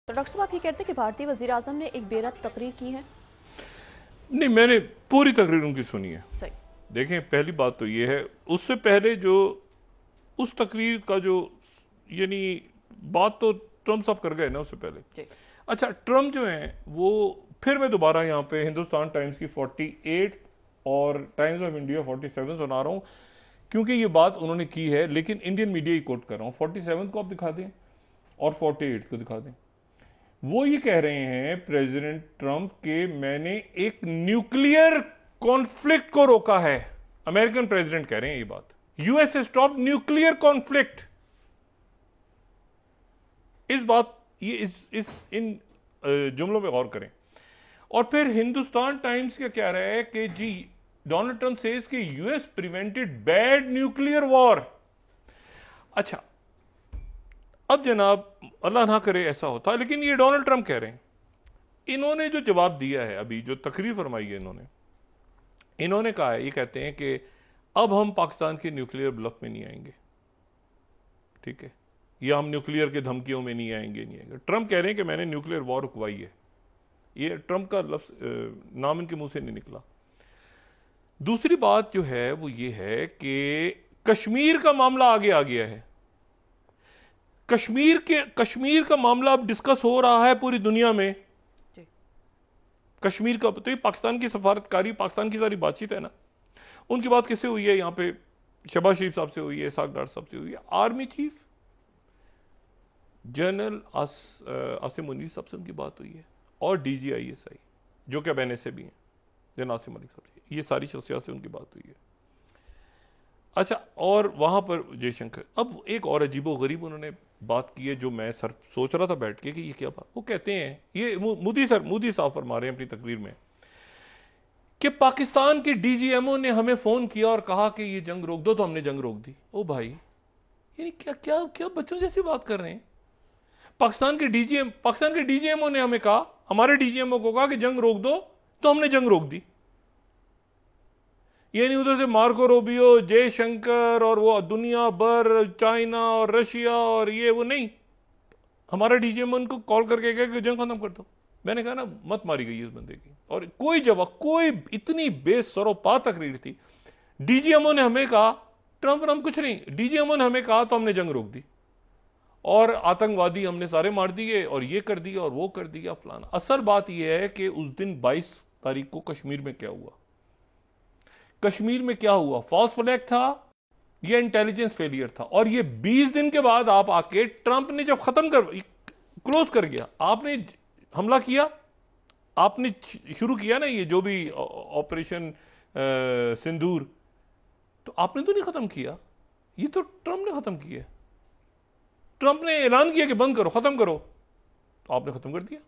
तो डॉक्टर साहब आप ये कहते हैं कि भारतीय वज़ीर आज़म ने एक बेरहम तकरीर की है? नहीं, मैंने पूरी तकरीर उनकी सुनी है। सही। देखें, पहली बात तो ये है, उससे पहले जो उस तकरीर का जो यानी बात तो ट्रम्प साहब कर गए ना उससे पहले। जी। अच्छा, ट्रम्प जो है वो फिर मैं दोबारा यहाँ पे हिंदुस्तान टाइम्स की 48 और टाइम्स ऑफ इंडिया 47 सुना रहा हूँ, क्योंकि ये बात उन्होंने की है, लेकिन इंडियन मीडिया ही कोट कर रहा हूँ। 47 को आप दिखा दें और 48 को दिखा दें। वो ये कह रहे हैं प्रेसिडेंट ट्रंप के मैंने एक न्यूक्लियर कॉन्फ्लिक्ट को रोका है। अमेरिकन प्रेसिडेंट कह रहे हैं ये बात। US stop nuclear conflict. इस बात ये इन जुमलों पे गौर करें। और फिर हिंदुस्तान टाइम्स क्या कह रहा है कि जी डोनाल्ड ट्रंप सेज कि US prevented bad nuclear war. अच्छा, अब जनाब अल्लाह ना करे ऐसा होता, लेकिन ये डोनाल्ड ट्रंप कह रहे हैं। इन्होंने जो जवाब दिया है, अभी जो तकरीर फरमाई है इन्होंने कहा है, ये कहते हैं कि अब हम पाकिस्तान के न्यूक्लियर ब्लफ में नहीं आएंगे, ठीक है, या हम न्यूक्लियर के धमकियों में नहीं आएंगे। ट्रंप कह रहे हैं कि मैंने न्यूक्लियर वॉर रुकवाई है। ये ट्रंप का लफ्ज नाम इनके मुंह से नहीं निकला। दूसरी बात जो है वो ये है कि कश्मीर का मामला आगे आ गया है। कश्मीर का मामला अब डिस्कस हो रहा है पूरी दुनिया में। कश्मीर का तो ये पाकिस्तान की सफारतकारी, पाकिस्तान की सारी बातचीत है ना। उनकी बात किससे हुई है? यहाँ पे शहबाज शरीफ साहब से हुई है, इसाक डार साहब से हुई है, army chief general Asim Munir साहब से उनकी बात हुई है, और DGISI जो कि अब NSA भी हैं, जनरल आसिम मलिक साहब से, ये सारी शख्सियत से उनकी बात हुई है। अच्छा, और वहां पर जयशंकर, अब एक और अजीबो गरीब उन्होंने बात की है जो मैं सर सोच रहा था बैठ के कि ये क्या बात। वो कहते हैं, ये मोदी साहब फरमा रहे हैं अपनी तकरीर में कि पाकिस्तान के DGMO ने हमें फोन किया और कहा कि ये जंग रोक दो, तो हमने जंग रोक दी। ओ भाई, यानी क्या क्या क्या बच्चों जैसी बात कर रहे हैं। पाकिस्तान के DGMO ने हमें कहा, हमारे DGMO को कहा कि जंग रोक दो, तो हमने जंग रोक दी। ये नहीं उधर से मार्को रूबियो, जयशंकर और वो दुनिया भर, चाइना और रशिया और ये वो नहीं, हमारा DGMO उनको कॉल करके कहा कि जंग खत्म कर दो। मैंने कहा ना, मत मारी गई इस बंदे की। और कोई जवाब, कोई इतनी बेसरोपा तकरीर थी। DGMO ने हमें कहा, ट्रंप कुछ नहीं, DGMO ने हमें कहा तो हमने जंग रोक दी, और आतंकवादी हमने सारे मार दिए, और ये कर दिया और वो कर दिया फलाना। असल बात यह है कि उस दिन 22 तारीख को कश्मीर में क्या हुआ। कश्मीर में क्या हुआ? फॉल्स फ्लैग था, ये इंटेलिजेंस फेलियर था। और ये 20 दिन के बाद आप आके, ट्रंप ने जब क्लोज कर गया, आपने हमला किया, आपने शुरू किया ना ये जो भी ऑपरेशन सिंदूर, तो आपने तो नहीं खत्म किया, ये तो ट्रंप ने खत्म किया। ट्रंप ने ऐलान किया कि बंद करो, खत्म करो, तो आपने खत्म कर दिया,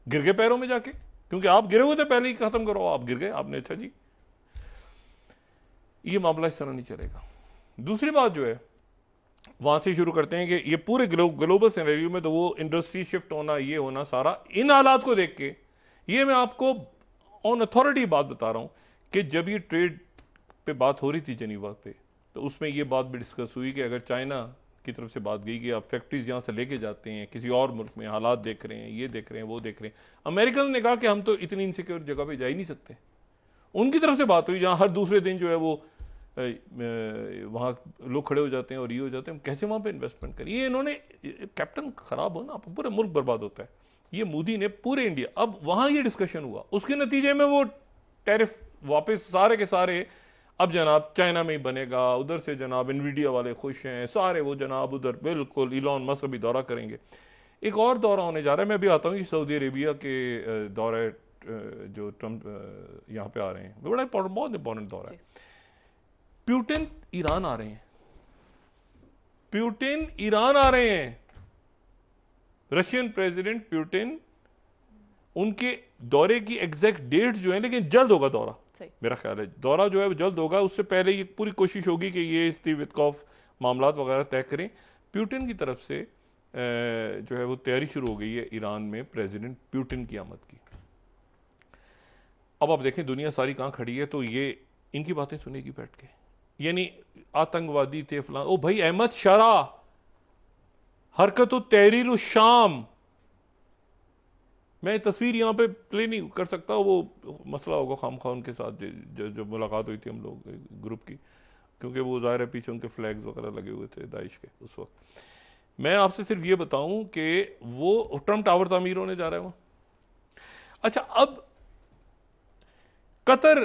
गिर गए पैरों में जाके, क्योंकि आप गिरे हुए थे पहले ही, खत्म करो, आप गिर गए, आपने, अच्छा जी ये मामला इस तरह नहीं चलेगा। दूसरी बात जो है, वहां से शुरू करते हैं कि ये पूरे ग्लोबल सिनेरियो में तो वो इंडस्ट्री शिफ्ट होना, ये होना सारा, इन हालात को देख के, ये मैं आपको ऑन अथॉरिटी बात बता रहा हूं कि जब ये ट्रेड पे बात हो रही थी जेनीवा पे, तो उसमें ये बात भी डिस्कस हुई कि अगर चाइना की तरफ से बात गई कि आप फैक्ट्रीज यहां से लेके जाते हैं किसी और मुल्क में, हालात देख रहे हैं, ये देख रहे हैं, वो देख रहे हैं, अमेरिकन ने कहा कि हम तो इतनी इनसिक्योर जगह पे जा ही नहीं सकते। उनकी तरफ से बात हुई जहां हर दूसरे दिन जो है वो वहां लोग खड़े हो जाते हैं और ये हो जाते हैं, हम कैसे वहां पे इन्वेस्टमेंट करें। ये इन्होंने, कैप्टन खराब हो ना, पूरा मुल्क बर्बाद होता है। ये मोदी ने पूरे इंडिया, अब वहां ये डिस्कशन हुआ, उसके नतीजे में वो टैरिफ वापस सारे के सारे, अब जनाब चाइना में ही बनेगा, उधर से जनाब इनवीडिया वाले खुश हैं सारे, वो जनाब उधर बिल्कुल इलॉन मस्क भी दौरा करेंगे। एक और दौरा होने जा रहा है, मैं भी आता हूँ, सऊदी अरेबिया के दौरे जो ट्रंप यहाँ पे आ रहे हैं, बड़ा बहुत इंपॉर्टेंट दौरा है। प्यूटिन ईरान आ रहे हैं, प्यूटिन ईरान आ रहे हैं, रशियन प्रेसिडेंट प्यूटिन, उनके दौरे की एग्जैक्ट डेट जो है, लेकिन जल्द होगा दौरा, मेरा ख्याल है दौरा जो है वो जल्द होगा। उससे पहले ये पूरी कोशिश होगी कि ये स्टीव विटकॉफ मामलात वगैरह तय करें। प्यूटिन की तरफ से जो है वो तैयारी शुरू हो गई है ईरान में प्रेसिडेंट प्यूटिन की आमद की। अब आप देखें दुनिया सारी कहाँ खड़ी है, तो ये इनकी बातें सुनेगी बैठ के, यानी आतंकवादी थे फलां। ओ भाई, अहमद शरा, हरकत तहरीर शाम, मैं तस्वीर यहाँ पे प्ले नहीं कर सकता, वो मसला होगा खामखा उनके साथ जो मुलाकात हुई थी हम लोग ग्रुप की, क्योंकि वो ज़ाहिर है पीछे उनके फ्लैग्स वगैरह लगे हुए थे दाइश के उस वक्त। मैं आपसे सिर्फ ये बताऊं कि वो ट्रम्प टावर तामीर होने जा रहा है वहाँ। अच्छा, अब कतर,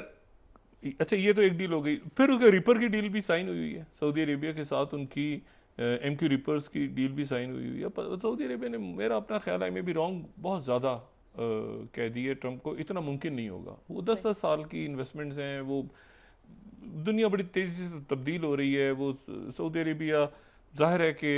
अच्छा ये तो एक डील हो गई, फिर उसके रिपर की डील भी साइन हुई है सऊदी अरेबिया के साथ, उनकी MQ रिपर्स की डील भी साइन हुई हुई है। सऊदी अरेबिया ने, मेरा अपना ख्याल है, मैं भी रॉन्ग, बहुत ज़्यादा कह दिए ट्रम्प को, इतना मुमकिन नहीं होगा। वो 10-10 साल की इन्वेस्टमेंट्स हैं, वो दुनिया बड़ी तेज़ी से तब्दील हो रही है। वो सऊदी अरेबिया जाहिर है कि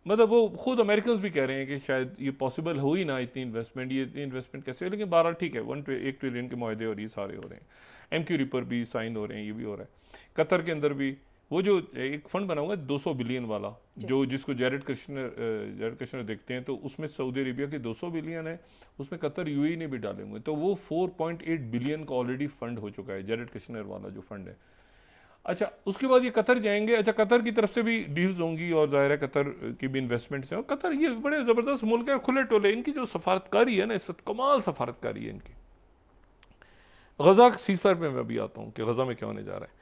मतलब वो खुद अमेरिकन भी कह रहे हैं कि शायद ये पॉसिबल हो ही ना, इतनी इन्वेस्टमेंट कैसे, लेकिन 12 ठीक है, 1 ट्रिलियन के मुआहदे और ये सारे हो रहे हैं। MQ रिपर भी साइन हो रहे हैं, ये भी हो रहा है। कतर के अंदर भी वो जो एक फंड बना हुआ है 200 बिलियन वाला, जो जिसको जेरेड कश्नर देखते हैं, तो उसमें सऊदी अरेबिया के 200 बिलियन है, उसमें कतर UAE ने भी डाले हुए, तो वो 4.8 बिलियन का ऑलरेडी फंड हो चुका है, जेरेड कश्नर वाला जो फंड है। अच्छा, उसके बाद ये कतर जाएंगे। अच्छा, कतर की तरफ से भी डील्स होंगी और जाहिर है कतर की भी इन्वेस्टमेंट्स हैं, और कतर ये बड़े ज़बरदस्त मुल्क है, खुले टोले। इनकी जो सफारतकारी है ना, इस कमाल सफारतकारी है इनकी। गजा सीजफायर पे मैं अभी आता हूँ कि गजा में क्या होने जा रहा है,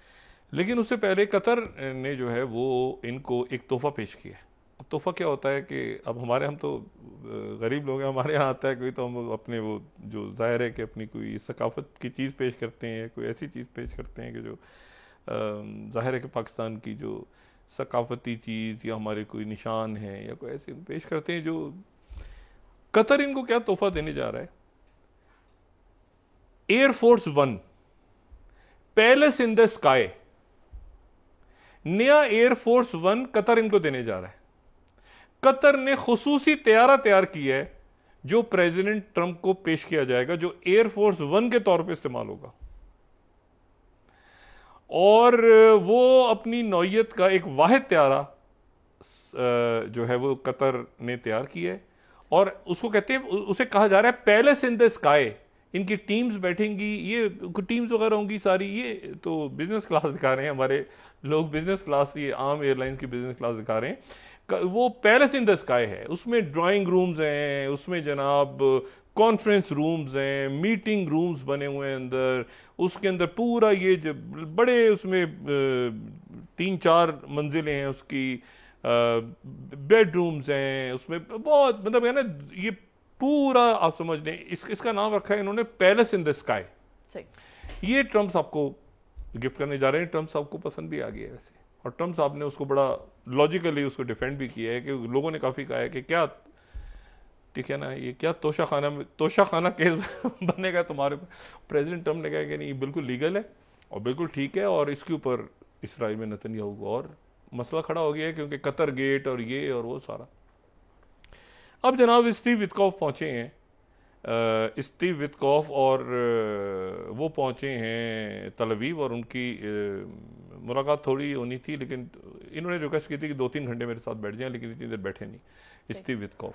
लेकिन उससे पहले कतर ने जो है वो इनको एक तोहफा पेश किया है। अब तोहफा क्या होता है कि अब हम तो गरीब लोग हैं, हमारे यहाँ आता है कोई तो हम अपने वो जो जाहिर है कि अपनी कोई सकाफत की चीज़ पेश करते हैं, कोई ऐसी चीज़ पेश करते हैं कि जो जाहिर है कि पाकिस्तान की जो सकाफती चीज़ या हमारे कोई निशान है या कोई ऐसे पेश करते हैं। जो कतर इनको क्या तोहफा देने जा रहा है, air force 1 palace in the sky, नया एयरफोर्स 1 कतर इनको देने जा रहा है। कतर ने खुसूसी तैयारा तैयार किया है जो प्रेसिडेंट ट्रंप को पेश किया जाएगा, जो एयरफोर्स 1 के तौर पे इस्तेमाल होगा, और वो अपनी नौयत का एक वाहिद तैयारा जो है वो कतर ने तैयार किया है, और उसको कहते हैं, उसे कहा जा रहा है पैलेस इन द स्काई। इनकी टीम्स बैठेंगी, ये टीम्स वगैरह होंगी सारी, ये तो बिजनेस क्लास दिखा रहे हैं हमारे लोग, बिजनेस क्लास, ये आम एयरलाइंस की बिजनेस क्लास दिखा रहे हैं। वो पैलेस इन द स्काई है, उसमें ड्राइंग रूम्स हैं, उसमें जनाब कॉन्फ्रेंस रूम्स हैं, मीटिंग रूम्स बने हुए हैं अंदर, उसके अंदर पूरा ये जो बड़े उसमें 3-4 मंजिलें हैं, उसकी बेडरूम्स हैं, उसमें बहुत, मतलब है ना, ये पूरा आप समझ लें, इसका नाम रखा है इन्होंने पैलेस इन द स्काई। ये ट्रम्प साहब को गिफ्ट करने जा रहे हैं। ट्रम्प साहब को पसंद भी आ गया है वैसे, और ट्रम्प साहब ने उसको बड़ा लॉजिकली उसको डिफेंड भी किया है कि लोगों ने काफ़ी कहा है कि क्या, ठीक है ना, ये क्या तोशाखाना केस बनेगा तुम्हारे। प्रेसिडेंट ट्रम्प ने कहा कि नहीं, बिल्कुल लीगल है और बिल्कुल ठीक है, और इसके ऊपर इसराइल में नेतन्याहू को और मसला खड़ा हो गया है, क्योंकि कतर गेट और ये और वो सारा। अब जनाब स्टीव विटकॉफ पहुंचे हैं, स्टीव विटकॉफ, और वो पहुंचे हैं तल अवीव, और उनकी मुलाकात थोड़ी होनी थी, लेकिन इन्होंने रिक्वेस्ट की थी कि 2-3 घंटे मेरे साथ बैठ जाएं, लेकिन इतनी देर बैठे नहीं स्टीव विटकॉफ।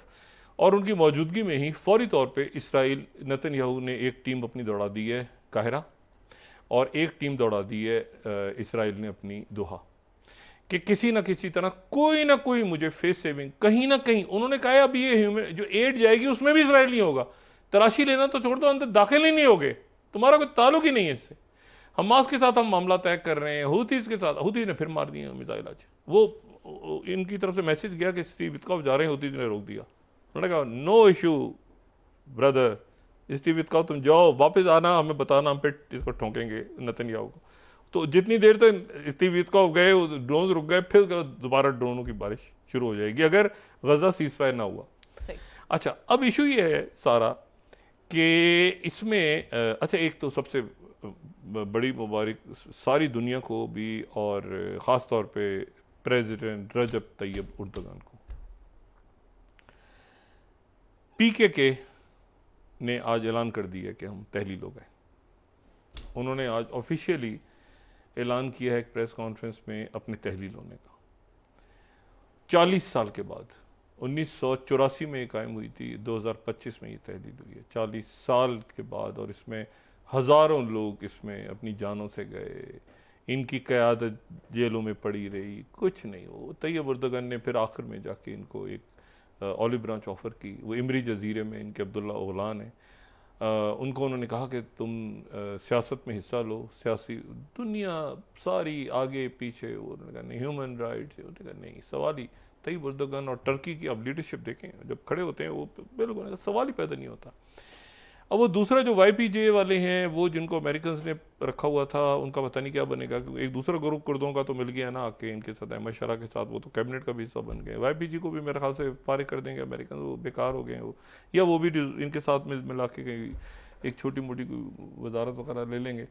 और उनकी मौजूदगी में ही फौरी तौर पे इसराइल, नेतन्याहू ने एक टीम अपनी दौड़ा दी है काहिरा, और एक टीम दौड़ा दी है इसराइल ने अपनी दोहा, कि किसी ना किसी तरह कोई ना कोई मुझे फेस सेविंग कहीं ना कहीं। उन्होंने कहा अब ये ह्यूमन जो एड जाएगी उसमें भी इसराइल नहीं होगा, तलाशी लेना तो छोड़ दो, अंदर दाखिल ही नहीं होगे, तुम्हारा कोई ताल्लुक ही नहीं है इससे। हमास के साथ हम मामला तय कर रहे हैं, हूथीज के साथ, हूथीज ने फिर मार दिए मिसाइल आज। वो इनकी तरफ से मैसेज गया कि स्टीव विटकॉफ जा रहे हैं, हूथीज ने रोक दिया। उन्होंने कहा no issue brother, Steve Witkoff तुम जाओ, वापस आना, हमें बताना, हम फिर इसको ठोकेंगे नेतन्याहू को। तो जितनी देर तक स्टीव विटकॉफ गए, ड्रोन रुक गए, फिर दोबारा ड्रोनों की बारिश शुरू हो जाएगी अगर गजा सीजफायर ना हुआ। अच्छा, अब इशू ये है सारा कि इसमें अच्छा, एक तो सबसे बड़ी मुबारक सारी दुनिया को भी, और ख़ास तौर पे प्रेसिडेंट रजब तैयब उर्दगान को। PKK ने आज ऐलान कर दिया कि हम तहलील हो गए। उन्होंने आज ऑफिशियली ऐलान किया है एक प्रेस कॉन्फ्रेंस में अपने तहलील होने का। 40 साल के बाद, 1984 में कायम हुई थी, 2025 में ये तहलील हुई है, 40 साल के बाद। और इसमें हज़ारों लोग इसमें अपनी जानों से गए, इनकी क़यादत जेलों में पड़ी रही, कुछ नहीं हो। तैयब उर्दगान ने फिर आखिर में जाके इनको एक ऑलिव ब्रांच ऑफर की, वो इमरी जजीरे में इनके अब्दुल्ला ओगलान हैं, उनको उन्होंने कहा कि तुम सियासत में हिस्सा लो, सियासी दुनिया सारी आगे पीछे, उन्होंने कहा नहीं ह्यूमन राइट्स, उन्होंने कहा नहीं, सवाल ही तय्यिब एर्दोगन और टर्की की अब लीडरशिप देखें जब खड़े होते हैं वो बिल्कुल सवाल ही पैदा नहीं होता। अब वो दूसरा जो YPJ वाले हैं, वो जिनको अमेरिकन ने रखा हुआ था, उनका पता नहीं क्या बनेगा, क्योंकि एक दूसरा ग्रुप कुर्दों का तो मिल गया ना आके इनके साथ, अहमद शरा के साथ, वो तो कैबिनेट का भी हिस्सा बन गए। YPG को भी मेरे ख्याल से फारिग कर देंगे अमेरिकन, वो बेकार हो गए वो, या वो भी इनके साथ मिला के कहीं एक छोटी मोटी वजारत वगैरह ले लेंगे।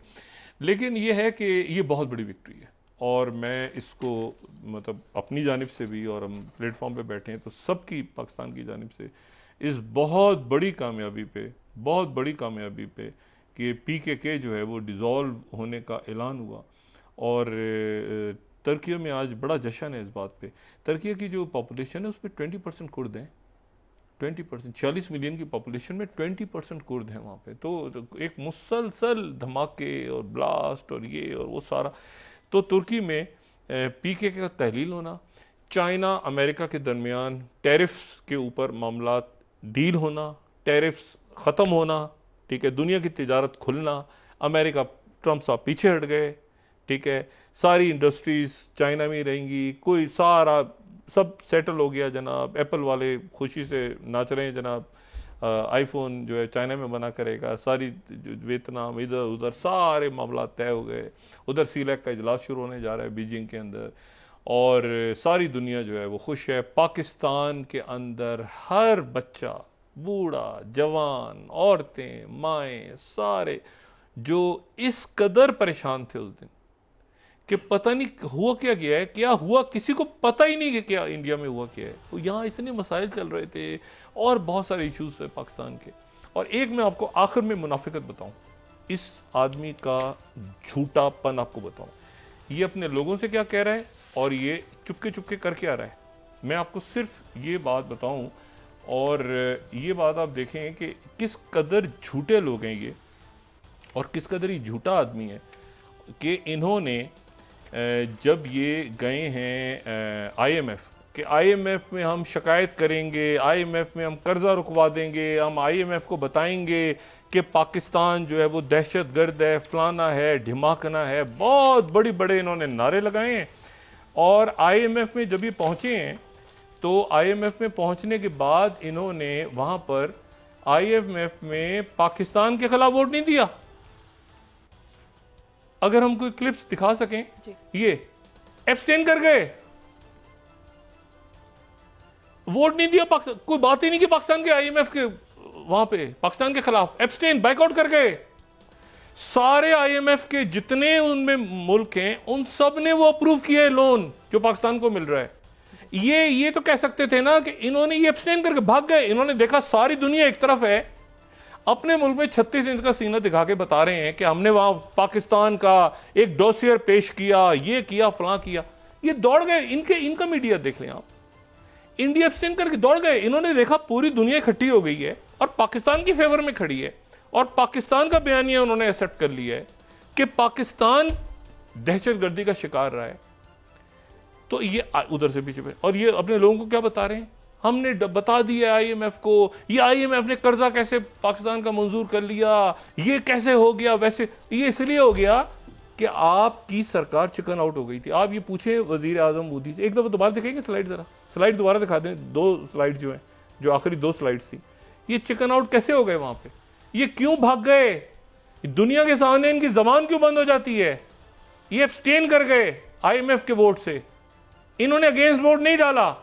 लेकिन ये है कि ये बहुत बड़ी विक्ट्री है, और मैं इसको मतलब अपनी जानिब से भी, और हम प्लेटफॉर्म पे बैठे हैं तो सबकी पाकिस्तान की जानिब से इस बहुत बड़ी कामयाबी पे कि PKK जो है वो डिज़ोल्व होने का ऐलान हुआ। और तुर्की में आज बड़ा जश्न है इस बात पे। तुर्की की जो पॉपुलेशन है उसमें 20% कुर्द हैं, 20%, 40 मिलियन की पॉपुलेशन में 20% कुर्द हैं वहाँ पे। तो एक मुसलसल धमाके और ब्लास्ट और ये और वो सारा, तो तुर्की में PKK का तहलील होना, चाइना अमेरिका के दरमियान टैरिफ्स के ऊपर मामला डील होना, टैरिफ्स ख़त्म होना, ठीक है, दुनिया की तिजारत खुलना, अमेरिका ट्रंप साहब पीछे हट गए, ठीक है, सारी इंडस्ट्रीज़ चाइना में ही रहेंगी, कोई सारा सब सेटल हो गया जनाब, एप्पल वाले खुशी से नाच रहे हैं जनाब, आईफोन जो है चाइना में बना करेगा, सारी वियतनाम इधर उधर सारे मामला तय हो गए, उधर CLAC का इजलास शुरू होने जा रहा है बीजिंग के अंदर, और सारी दुनिया जो है वो खुश है। पाकिस्तान के अंदर हर बच्चा, बूढ़ा, जवान, औरतें, माएँ, सारे जो इस कदर परेशान थे उस दिन कि पता नहीं हुआ क्या गया है, क्या हुआ किसी को पता ही नहीं कि क्या इंडिया में हुआ क्या है। तो यहाँ इतने मसाइल चल रहे थे और बहुत सारे इश्यूज थे पाकिस्तान के। और एक मैं आपको आखिर में मुनाफिकत बताऊं, इस आदमी का झूठापन आपको बताऊं, ये अपने लोगों से क्या कह रहा है और ये चुपके चुपके कर क्या रहा है। मैं आपको सिर्फ ये बात बताऊं, और ये बात आप देखें कि किस कदर झूठे लोग हैं ये, और किस कदर ही झूठा आदमी है कि इन्होंने जब ये गए हैं IMF कि IMF में हम शिकायत करेंगे, IMF में हम कर्जा रुकवा देंगे, हम IMF को बताएंगे कि पाकिस्तान जो है वो दहशतगर्द है, फलाना है, ढिमाकना है, बहुत बड़े बड़े इन्होंने नारे लगाए हैं। और IMF में जब ये पहुंचे हैं तो IMF में पहुंचने के बाद इन्होंने वहां पर IMF में पाकिस्तान के खिलाफ वोट नहीं दिया। अगर हम कोई क्लिप्स दिखा सकें, ये एब्सटेन कर गए, वोट नहीं दिया, पाकिस्तान कोई बात ही नहीं की पाकिस्तान के IMF के वहां पे पाकिस्तान के खिलाफ, एब्सटेन बाइकआउट कर गए। सारे IMF के जितने उनमें मुल्क हैं उन सब ने वो अप्रूव किया है लोन जो पाकिस्तान को मिल रहा है। ये तो कह सकते थे ना कि इन्होंने ये एब्सटेन करके भाग गए। इन्होंने देखा सारी दुनिया एक तरफ है, अपने मुल्क में 36 इंच का सीना दिखा के बता रहे हैं कि हमने वहां पाकिस्तान का एक डोसियर पेश किया, ये किया, फलां किया। ये दौड़ गए, इनका मीडिया देख लें आप, इंडिया एब्सटेन करके दौड़ गए। इन्होंने देखा पूरी दुनिया इकट्ठी हो गई है और पाकिस्तान की फेवर में खड़ी है, और पाकिस्तान का बयानिया उन्होंने एक्सेप्ट कर लिया है कि पाकिस्तान दहशतगर्दी का शिकार रहा है। तो ये उधर से पीछे, और ये अपने लोगों को क्या बता रहे हैं, हमने बता दिया IMF को, ये IMF ने कर्जा कैसे पाकिस्तान का मंजूर कर लिया, ये कैसे हो गया। वैसे ये इसलिए हो गया कि आपकी सरकार चिकन आउट हो गई थी। आप ये पूछे वजीर आजम मोदी से, एक दफा दोबारा दिखाएंगे स्लाइड, जरा स्लाइड दोबारा दिखा दें, 2 स्लाइड जो हैं, जो आखिरी 2 स्लाइड्स थी, ये चिकन आउट कैसे हो गए वहां पे, ये क्यों भाग गए, दुनिया के सामने इनकी जबान क्यों बंद हो जाती है। ये एब्सटेन कर गए IMF के वोट से, इन्होंने अगेंस्ट वोट नहीं डाला,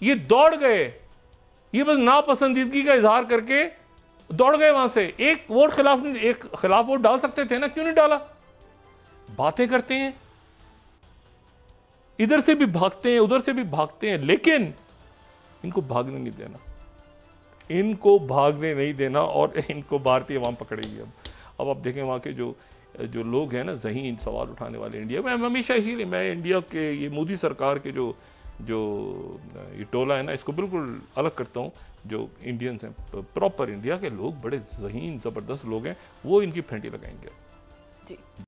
ये दौड़ गए, ये बस नापसंदीदगी का इजहार करके दौड़ गए वहां से। एक वोट खिलाफ नहीं, एक खिलाफ वोट डाल सकते थे ना, क्यों नहीं डाला। बातें करते हैं, इधर से भी भागते हैं, उधर से भी भागते हैं, लेकिन इनको भागने नहीं देना, इनको भागने नहीं देना, और इनको भारतीय अवाम पकड़ेगी। अब आप देखें वहां के जो लोग हैं ना, ज़हीन सवाल उठाने वाले इंडिया में, हमेशा इसीलिए मैं इंडिया के ये मोदी सरकार के जो ये टोला है ना, इसको बिल्कुल अलग करता हूँ। जो इंडियंस हैं, प्रॉपर इंडिया के लोग, बड़े ज़हीन ज़बरदस्त लोग हैं, वो इनकी फेंटी लगाएंगे। जी।